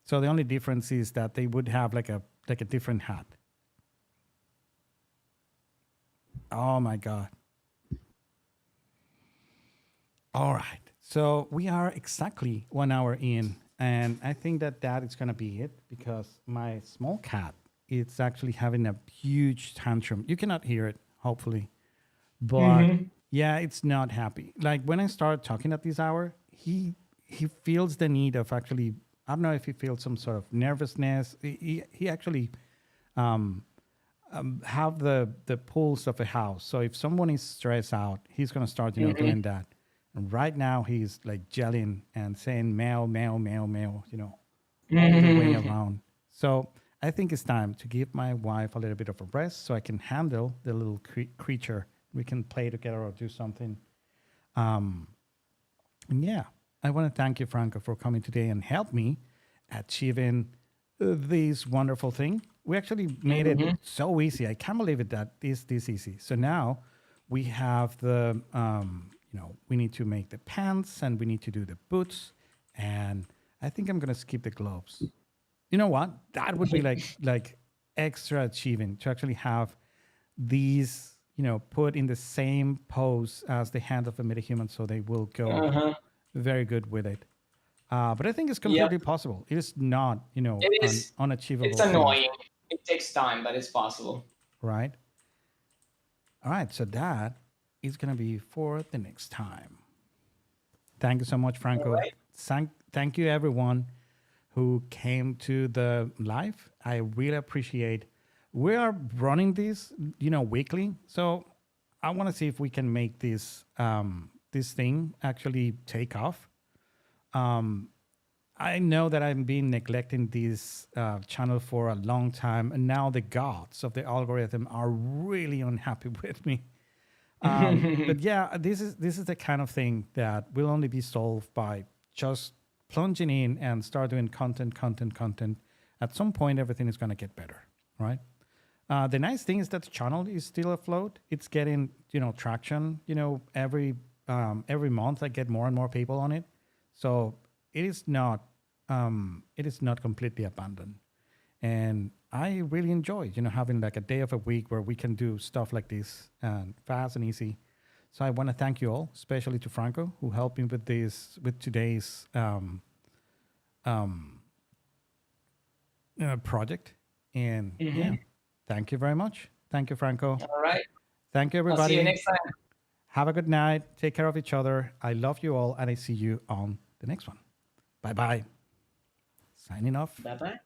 So the only difference is that they would have like a different hat. Oh my god. All right. So we are exactly 1 hour in, and I think that that is gonna be it because my small cat is actually having a huge tantrum. You cannot hear it, hopefully, but Hmm. yeah, it's not happy. Like when I start talking at this hour, he feels the need of actually. I don't know if he feels some sort of nervousness. He actually um, have the pulse of a house. So if someone is stressed out, he's gonna start, Hmm. doing that. And right now he's like yelling and saying meow, meow, meow, meow, all the way Hmm. around. So I think it's time to give my wife a little bit of a rest so I can handle the little creature. We can play together or do something. Um, and yeah, I want to thank you, Franco, for coming today and help me achieving this wonderful thing. We actually made it Hmm. so easy. I can't believe it that is this easy. So now we have the, we need to make the pants and we need to do the boots. And I think I'm going to skip the gloves. You know what? That would be like extra achieving to actually have these, put in the same pose as the hand of a metahuman, so they will go Uh-huh. very good with it. But I think it's Yep. completely possible. It is not, It an is. It's unachievable thing, annoying. It takes time, but it's possible. right? All right, so that is gonna be for the next time. Thank you so much, All Franco. right. Thank you, everyone who came to the live. I really appreciate. We are running this, weekly. So I want to see if we can make this thing actually take off. Um, I know that I've been neglecting this channel for a long time, and now the gods of the algorithm are really unhappy with me. But yeah, this is the kind of thing that will only be solved by just plunging in and start doing content. At some point, everything is going to get better, right? The nice thing is that the channel is still afloat. It's getting traction. Every month I get more and more people on it, so it is not completely abandoned. And I really enjoy having like a day of a week where we can do stuff like this and fast and easy. So I want to thank you all, especially to Franco who helped me with today's um, project. And Hmm. yeah, thank you very much. Thank you, Franco. All right. Thank you, I'll see you everybody. next time. Have a good night. Take care of each other. I love you all, and I see you on the next one. Bye bye. Signing off. Bye bye.